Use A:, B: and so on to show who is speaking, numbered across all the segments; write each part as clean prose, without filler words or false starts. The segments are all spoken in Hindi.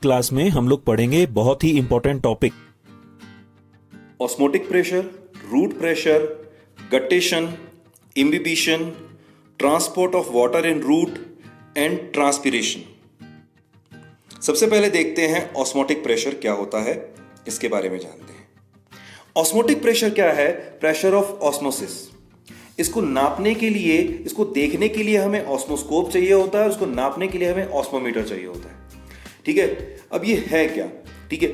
A: क्लास में हम लोग पढ़ेंगे बहुत ही important topic
B: osmotic pressure, root pressure, guttation, imbibition, transport of water in root and transpiration. सबसे पहले देखते हैं ऑस्मोटिक प्रेशर क्या होता है, इसके बारे में जानते हैं। ऑस्मोटिक प्रेशर क्या है? Pressure of osmosis. इसको नापने के लिए, इसको देखने के लिए हमें ऑस्मोस्कोप चाहिए होता है, उसको नापने के लिए हमें ऑस्मोमीटर चाहिए होता है। ठीक है, अब ये है क्या? ठीक है,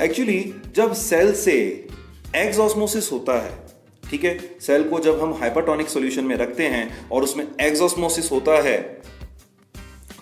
B: एक्चुअली जब सेल से एक्सऑस्मोसिस होता है, ठीक है, सेल को जब हम हाइपरटोनिक सॉल्यूशन में रखते हैं और उसमें एक्सऑस्मोसिस होता है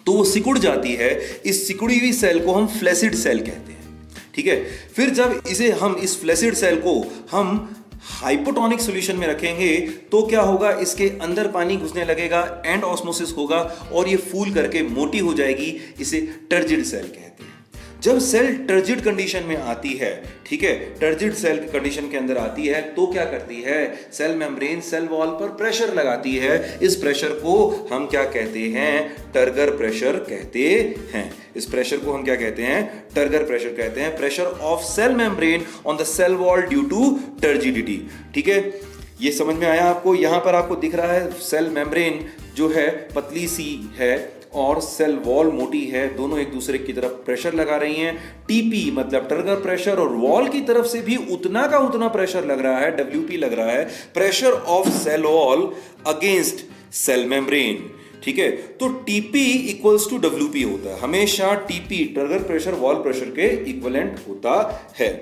B: तो वो सिकुड़ जाती है। इस सिकुड़ी हुई सेल को हम फ्लैसिड सेल कहते हैं। ठीक है, फिर जब इस फ्लैसिड सेल को हम हाइपोटोनिक सॉल्यूशन में रखेंगे तो क्या होगा? इसके अंदर पानी घुसने लगेगा, एंड ऑस्मोसिस होगा और ये फूल करके मोटी हो जाएगी। इसे टर्जिड सेल कहते हैं। जब सेल टर्जिड कंडीशन में आती है, ठीक है, टर्जिड सेल कंडीशन के अंदर आती है तो क्या करती है? सेल मेम्ब्रेन सेल वॉल पर प्रेशर लगाती है। इस प्रेशर को हम क्या कहते हैं? टर्गर प्रेशर कहते हैं। इस प्रेशर को हम क्या कहते हैं? टर्गर प्रेशर कहते हैं। Pressure of cell membrane on the cell wall due to turgidity. ठीक है, ये समझ में आया आपको? यहां पर आपको दिख रहा है सेल मेम्ब्रेन जो है पतली सी है और सेल वॉल मोटी है, दोनों एक दूसरे की तरफ प्रेशर लगा रही हैं। टीपी मतलब टर्गर प्रेशर, और वॉल की तरफ से भी उतना का उतना प्रेशर लग रहा है, डब्ल्यूपी लग रहा है, pressure of cell wall against cell membrane. ठीक है, तो टीपी इक्वल्स टू डब्ल्यूपी होता है। हमेशा TP turgor pressure wall pressure के इक्विवेलेंट होता है।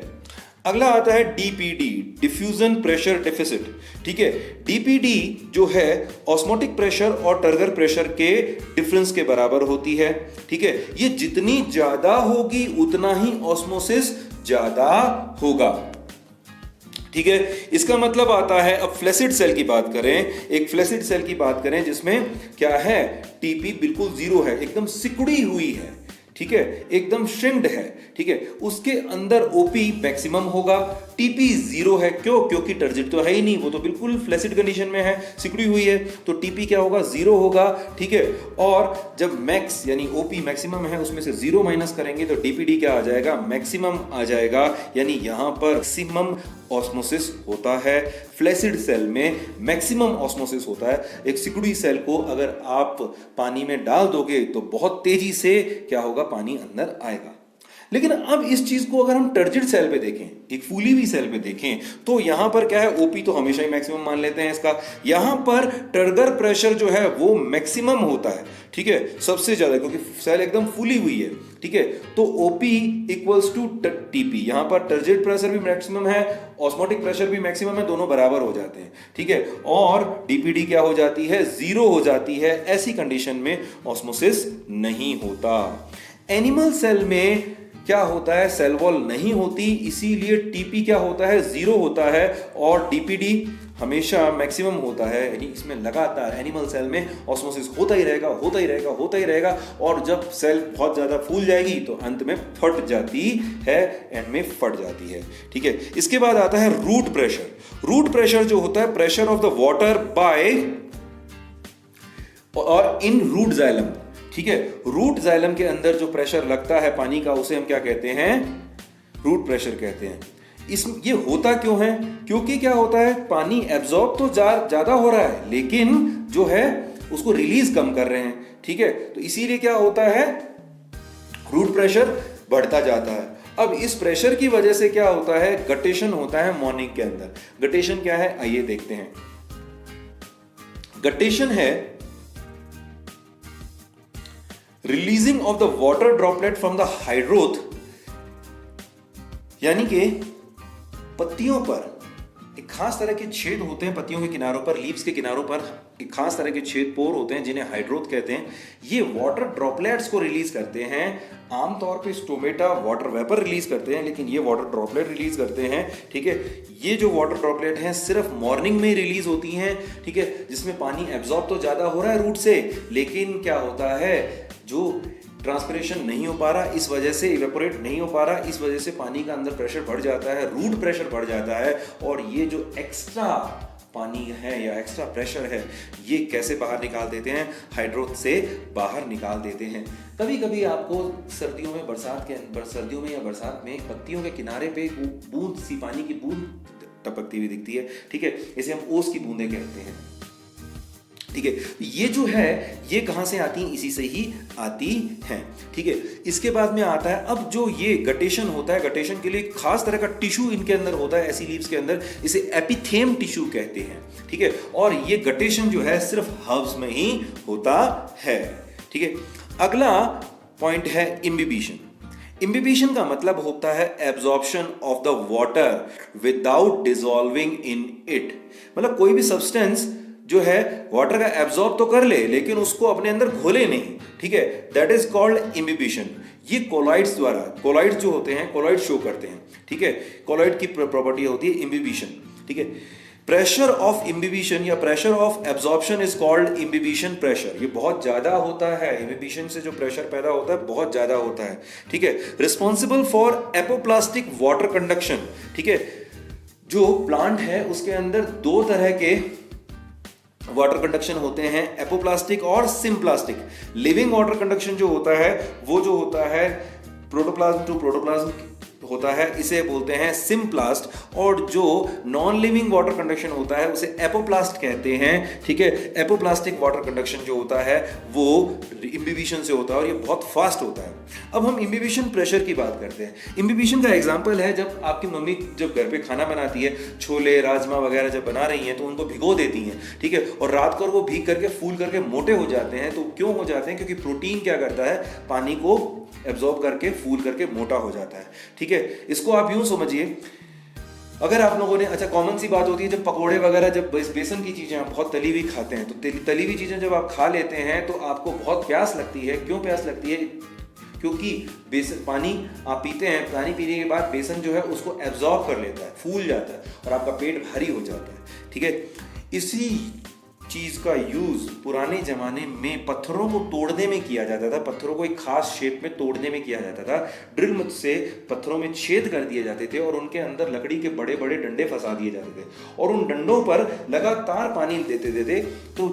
B: अगला आता है डीपीडी, डिफ्यूजन प्रेशर डेफिसिट। ठीक है, डीपीडी जो है ऑस्मोटिक प्रेशर और टर्गर प्रेशर के डिफरेंस के बराबर होती है। ठीक है, ये जितनी ज्यादा होगी उतना ही ऑस्मोसिस ज्यादा होगा। ठीक है, इसका मतलब आता है, अब फ्लैसिड सेल की बात करें, एक फ्लैसिड सेल की बात करें जिसमें क्या है? टीपी बिल्कुल जीरो है, एकदम सिकुड़ी हुई है। ठीक है, एकदम श्रिंक्ड है। ठीक है, उसके अंदर ओपी मैक्सिमम होगा, टीपी जीरो है। क्यों? क्योंकि टर्जिड तो है ही नहीं, वो तो बिल्कुल फ्लैसिड कंडीशन में है, सिकुड़ी हुई है, तो टीपी क्या होगा? जीरो होगा। ठीक है, और जब मैक्स यानी ओपी मैक्सिमम है उसमें से जीरो माइनस करेंगे तो डीपीडी क्या आ जाएगा? मैक्सिमम आ जाएगा। यानी यहां पर मैक्सिमम ऑस्मोसिस होता है। फ्लैसिड सेल में मैक्सिमम ऑस्मोसिस होता है। एक सिकुड़ी सेल को अगर आप पानी में डाल दोगे तो बहुत तेजी से क्या होगा? पानी अंदर आएगा। लेकिन अब इस चीज को अगर हम टर्जिड सेल पे देखें, एक फूली हुई सेल पे देखें, तो यहां पर क्या है? ओपी तो हमेशा ही मैक्सिमम मान लेते हैं इसका। यहां पर टर्गर प्रेशर जो है वो मैक्सिमम होता है। ठीक है, सबसे ज्यादा, क्योंकि सेल एकदम फूली हुई है। ठीक है, तो ओपी इक्वल्स टू टीपी। यहां पर टर्जिड प्रेशर भी मैक्सिमम है, ऑस्मोटिक प्रेशर भी मैक्सिमम है, दोनों बराबर हो जाते हैं। ठीक है, और डीपीडी क्या हो जाती है? जीरो हो जाती है। ऐसी कंडीशन में ऑस्मोसिस नहीं होता। एनिमल सेल में क्या होता है? सेल वॉल नहीं होती, इसीलिए टीपी क्या होता है? जीरो होता है, और डीपीडी हमेशा मैक्सिमम होता है। यानी इसमें लगातार एनिमल सेल में ऑस्मोसिस होता ही रहेगा, होता ही रहेगा, होता ही रहेगा, और जब सेल बहुत ज्यादा फूल जाएगी तो अंत में फट जाती है, एंड में फट जाती है। ठीक है, इसके बाद आता है रूट प्रेशर। रूट प्रेशर जो होता है pressure of the water bye और इन रूट जाइलम। ठीक है, रूट जाइलम के अंदर जो प्रेशर लगता है पानी का उसे हम क्या कहते हैं? रूट प्रेशर कहते हैं। ये होता क्यों है? क्योंकि क्या होता है? पानी एब्जॉर्ब तो ज्यादा हो रहा है, लेकिन जो है उसको रिलीज कम कर रहे हैं। ठीक है, तो इसीलिए क्या होता है? रूट प्रेशर बढ़ता जाता है। अब इस प्रेशर की वजह से क्या होता है? गटेशन होता है मॉर्निंग के अंदर। गटेशन क्या है? आइए देखते हैं। गटेशन है releasing of the water droplet from the हाइड्रोथ, यानी कि पत्तियों पर एक खास तरह के छेद होते हैं, पत्तियों के किनारों पर, लीव्स के किनारों पर एक खास तरह के छेद पोर होते हैं जिन्हें हाइड्रोथ कहते हैं। ये वाटर ड्रॉपलेट्स को रिलीज करते हैं। आमतौर पे स्टोमेटा वाटर वेपर रिलीज करते हैं, लेकिन ये वाटर ड्रॉपलेट रिलीज करते हैं। ठीक है, ये जो वाटर ड्रॉपलेट हैं सिर्फ मॉर्निंग में रिलीज होती हैं। ठीक है, जिसमें पानी एब्जॉर्ब तो ज्यादा हो रहा है रूट से, लेकिन क्या होता है? जो ट्रांसपिरेशन नहीं हो पा रहा, इस वजह से इवेपोरेट नहीं हो पा रहा, इस वजह से पानी का अंदर प्रेशर बढ़ जाता है, रूट प्रेशर बढ़ जाता है, और ये जो एक्स्ट्रा पानी है या एक्स्ट्रा प्रेशर है, ये कैसे बाहर निकाल देते हैं? हाइड्रो से बाहर निकाल देते हैं। कभी कभी आपको सर्दियों में या बरसात में पत्तियों के किनारे पे बूंद सी, पानी की बूंद टपकती हुई दिखती है, ठीक है, इसे हम ओस की बूंदें कहते हैं, ठीक है। ये जो है ये कहां से आती हैं? इसी से ही आती हैं, ठीक है। इसके बाद में आता है अब जो ये गटेशन होता है, गटेशन के लिए खास तरह का टिश्यू इनके अंदर होता है, ऐसी लीव्स के अंदर, इसे एपिथेम टिश्यू कहते हैं, ठीक है। और ये गटेशन जो है सिर्फ हर्ब्स में ही होता है, ठीक है। अगला पॉइंट है इम्बिबिशन। इम्बिबिशन का मतलब होता है absorption of the water without dissolving in it. मतलब कोई भी सब्सटेंस जो है वाटर का एब्जॉर्ब तो कर ले लेकिन उसको अपने अंदर घोले नहीं, ठीक है, दैट इज कॉल्ड इम्बिबिशन। ये कोलॉइड्स द्वारा, कोलॉइड्स जो होते हैं कोलॉइड शो करते हैं, ठीक है। कोलॉइड की प्रॉपर्टी होती है इम्बिबिशन, ठीक है। प्रेशर ऑफ इम्बिबिशन या pressure of absorption is called imbibition pressure. ये बहुत ज्यादा होता है, इम्बिबिशन से जो प्रेशर पैदा होता है बहुत ज्यादा होता है, ठीक है। Responsible for apoplastic water conduction, ठीक है। जो प्लांट है उसके अंदर दो तरह के वाटर कंडक्शन होते हैं, एपोप्लास्टिक और सिम्प्लास्टिक। लिविंग वाटर कंडक्शन जो होता है वो जो होता है प्रोटोप्लाज्म टू प्रोटोप्लाज्म होता है, इसे बोलते हैं सिम्प्लास्ट। और जो नॉन लिविंग वाटर कंडक्शन होता है उसे एपोप्लास्ट कहते हैं, ठीक है। एपोप्लास्टिक वाटर कंडक्शन जो होता है वो इम्बिबिशन से होता है और ये बहुत फास्ट होता है। अब हम इम्बिबिशन प्रेशर की बात करते हैं। इम्बिबिशन का एग्जांपल है जब आपकी मम्मी जब घर पे खाना बनाती है, छोले राजमा वगैरह जब बना रही हैं तो उनको भिगो देती हैं, ठीक है, और रात को वो भीग करके फूल करके मोटे हो जाते हैं। तो क्यों हो जाते हैं? क्योंकि प्रोटीन क्या करता है, पानी को एब्जॉर्ब करके फूल करके मोटा हो जाता है, ठीक है। इसको आप यूं समझिए, अगर आप लोगों ने, अच्छा कॉमन सी बात होती है जब पकोड़े वगैरह, जब बेसन की चीजें आप बहुत तली हुई खाते हैं, तो तली हुई चीजें जब आप खा लेते हैं तो आपको बहुत प्यास लगती है। क्यों प्यास लगती है? क्योंकि बेसन, पानी आप पीते हैं, पानी पीने के बाद बेसन जो है उसको एब्जॉर्ब कर लेता है, फूल जाता है और आपका पेट भारी हो जाता है, ठीक है। इसी चीज का यूज पुराने जमाने में पत्थरों को तोड़ने में किया जाता था। पत्थरों को एक खास शेप में तोड़ने में किया जाता था। ड्रिल से पत्थरों में छेद कर दिए जाते थे और उनके अंदर लकड़ी के बड़े बड़े डंडे फंसा दिए जाते थे और उन डंडों पर लगातार पानी देते तो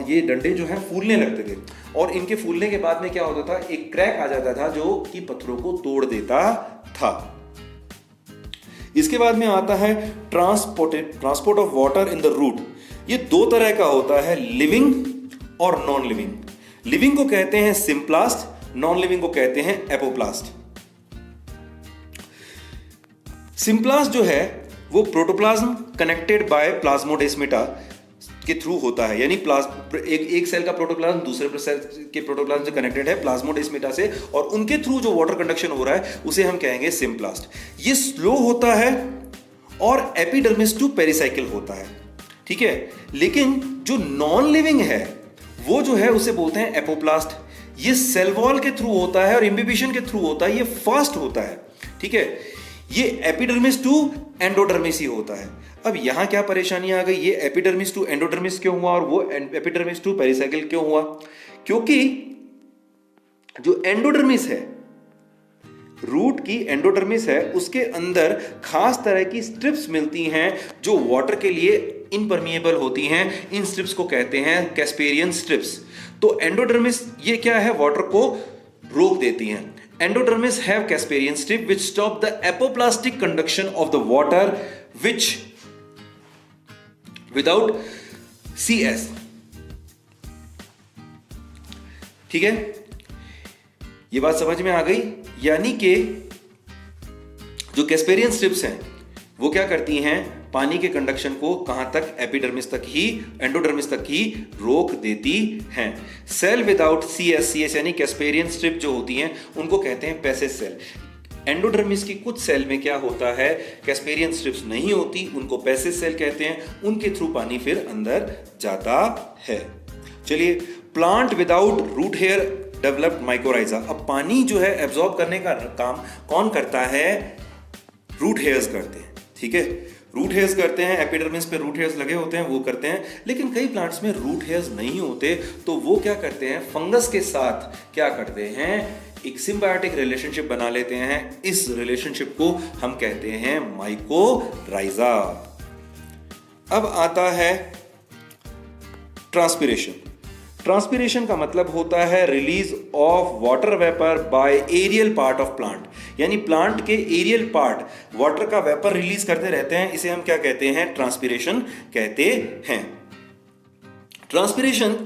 B: ये डंडे जो है फूलने लगते थे और इनके फूलने के बाद में क्या होता था, एक क्रैक आ जाता था जो कि पत्थरों को तोड़ देता था। इसके बाद में आता है transport of water in the root. ये दो तरह का होता है, लिविंग और नॉन लिविंग। लिविंग को कहते हैं सिम्प्लास्ट, नॉन लिविंग को कहते हैं एपोप्लास्ट। सिम्प्लास्ट जो है वो प्रोटोप्लाज्म कनेक्टेड बाय प्लाज्मोडेस्माटा के थ्रू होता है, यानी एक सेल का प्रोटोप्लाज्म दूसरे सेल के प्रोटोप्लाज्म से कनेक्टेड है प्लाज्मोडेस्माटा से, और उनके थ्रू जो वाटर कंडक्शन हो रहा है उसे हम कहेंगे सिम्प्लास्ट। ये स्लो होता है और एपिडर्मिस टू पेरिसाइकिल होता है, ठीक है। लेकिन जो नॉन लिविंग है वो जो है उसे बोलते हैं एपोप्लास्ट। ये सेल वॉल के थ्रू होता है और इम्बिबिशन के थ्रू होता है, ये फास्ट होता है, ठीक है। ये एपिडर्मिस टू एंडोडर्मिस ही होता है। अब यहां क्या परेशानी आ गई, ये एपिडर्मिस टू एंडोडर्मिस क्यों हुआ और वो एपिडर्मिस टू पेरिसाइकिल क्यों हुआ? क्योंकि जो एंडोडर्मिस है, रूट की एंडोडर्मिस है, उसके अंदर खास तरह की स्ट्रिप्स मिलती हैं जो वाटर के लिए इनपरमिएबल होती हैं। इन स्ट्रिप्स को कहते हैं कैस्पेरियन स्ट्रिप्स। तो एंडोडर्मिस ये क्या है, वाटर को रोक देती हैं। Endodermis have Casparian strip which stop the apoplastic conduction of the water which without CS, ठीक है। ये बात समझ में आ गई? यानी कि जो कैस्पेरियन स्ट्रिप्स हैं वो क्या करती हैं, पानी के कंडक्शन को कहां तक, एपिडर्मिस तक ही, एंडोडर्मिस तक ही रोक देती हैं। सेल विदाउट CS यानी कैस्पेरियन स्ट्रिप जो होती हैं उनको कहते हैं पैसेज सेल। एंडोडर्मिस की कुछ सेल में क्या होता है, कैस्पेरियन स्ट्रिप्स नहीं होती, उनको पैसेज सेल कहते हैं, उनके थ्रू पानी फिर अंदर जाता है। चलिए, plant without root hair developed mycorrhiza. अब पानी जो है एब्जॉर्ब करने का काम कौन करता है, रूट हेयर्स करते हैं, ठीक है। रूट हेयर्स करते हैं, एपिडर्मिस पे रूट हेयर्स लगे होते हैं, वो करते हैं। लेकिन कई प्लांट्स में रूट हेयर्स नहीं होते, तो वो क्या करते हैं, फंगस के साथ क्या करते हैं, एक सिम्बायोटिक रिलेशनशिप बना लेते हैं। इस रिलेशनशिप को हम कहते हैं माइकोराइजा। अब आता है ट्रांसपिरेशन। ट्रांसपिरेशन का मतलब होता है release of water vapour by aerial part of plant, यानी प्लांट के एरियल पार्ट वाटर का वेपर रिलीज करते रहते हैं, इसे हम क्या कहते हैं? ट्रांसपिरेशन कहते हैं। ट्रांसपिरेशन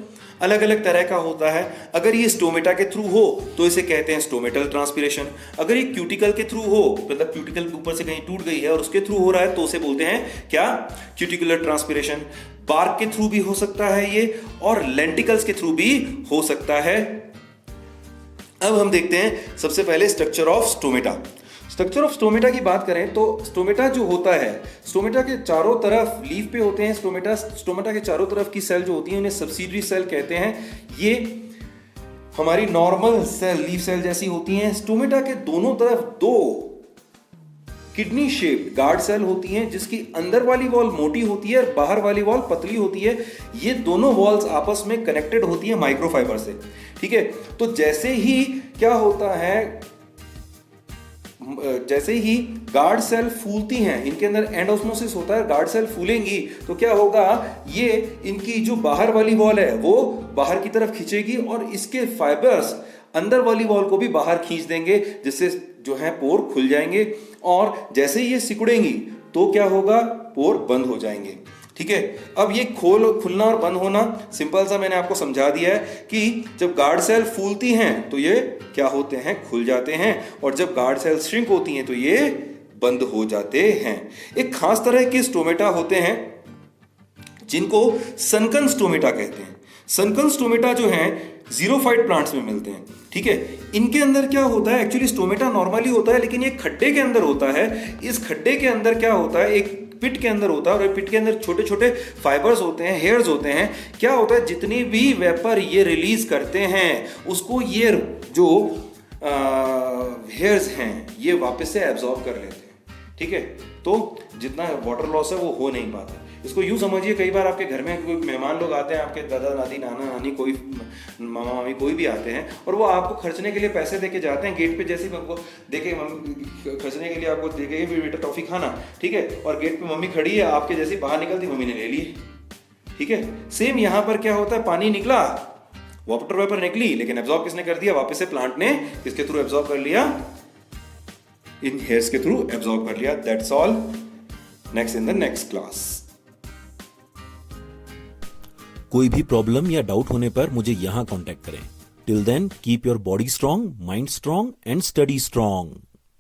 B: अलग अलग तरह का होता है। अगर ये स्टोमेटा के थ्रू हो तो इसे कहते हैं स्टोमेटल ट्रांसपिरेशन। अगर ये क्यूटिकल के थ्रू हो, मतलब क्यूटिकल ऊपर से कहीं टूट गई है और उसके थ्रू हो रहा है तो उसे बोलते हैं क्या? Cuticular transpiration. बार्क के थ्रू भी हो सकता है ये, और लेंटिकल्स के थ्रू भी हो सकता है। अब हम देखते हैं सबसे पहले structure of stomata. Structure of stomata की बात करें तो स्टोमेटा जो होता है, स्टोमेटा के चारों तरफ लीफ पे होते हैं स्टोमेटा के चारों तरफ की सेल जो होती है उन्हें सब्सिडरी सेल कहते हैं। ये हमारी नॉर्मल सेल, लीफ सेल जैसी होती हैं। स्टोमेटा के दोनों तरफ दो किडनी शेप गार्ड सेल होती हैं, जिसकी अंदर वाली वॉल मोटी होती है और बाहर वाली वॉल पतली होती है। ये दोनों वॉल्स आपस में कनेक्टेड होती है माइक्रोफाइबर से। ठीक है, तो जैसे ही क्या होता है, जैसे ही गार्ड सेल फूलती हैं, इनके अंदर एंडोस्मोसिस होता है, गार्ड सेल फूलेंगी तो क्या होगा, ये इनकी जो बाहर वाली वॉल है वो बाहर की तरफ खींचेगी और इसके फाइबर्स अंदर वाली वॉल को भी बाहर खींच देंगे, जिससे जो है पोर खुल जाएंगे। और जैसे ही ये सिकुड़ेंगी तो क्या होगा, पोर बंद हो जाएंगे। ठीक है, अब ये खुलना और बंद होना सिंपल सा मैंने आपको समझा दिया है कि जब गार्ड सेल फूलती हैं तो ये क्या होते हैं, खुल जाते हैं, और जब गार्ड सेल श्रिंक होती हैं तो ये बंद हो जाते हैं। एक खास तरह के स्टोमेटा होते हैं जिनको सनकन स्टोमेटा कहते हैं। सनकन स्टोमेटा जो हैं जीरोफाइट प्लांट्स में मिलते हैं। ठीक है, इनके अंदर क्या होता है, एक्चुअली स्टोमेटा नॉर्मली होता है लेकिन ये खड्डे के अंदर होता है। इस खड्डे के अंदर क्या होता है, एक पिट के अंदर होता है, और पिट के अंदर छोटे छोटे फाइबर्स होते हैं, हेयर्स होते हैं। क्या होता है, जितनी भी वेपर ये रिलीज करते हैं उसको ये जो हेयर्स हैं ये वापस से एब्जॉर्ब कर लेते हैं। ठीक है, तो जितना वाटर लॉस है वो हो नहीं पाता। इसको यूँ समझिए, कई बार आपके घर में कोई मेहमान लोग आते हैं, आपके दादा दादी, नाना नानी, कोई मामा मामी, कोई भी आते हैं और वो आपको खर्चने के लिए पैसे देके जाते हैं। गेट पे जैसे ही आपको देखे खर्चने के लिए आपको देखे बेटा टॉफी खाना, ठीक है, और गेट पे मम्मी खड़ी है, आपके जैसे बाहर निकलती मम्मी ने ले लिए। ठीक है, सेम यहाँ पर क्या होता है, पानी निकला, वाटर वेपर निकली, लेकिन एब्जॉर्ब किसने कर दिया, वापस से प्लांट ने किसके थ्रू एब्जॉर्ब कर लिया, इन हेयर्स के थ्रू एब्जॉर्ब कर लिया। That's all, next in the next class.
A: कोई भी प्रॉब्लम या डाउट होने पर मुझे यहां कांटेक्ट करें। Till then keep your body strong, mind strong and study strong.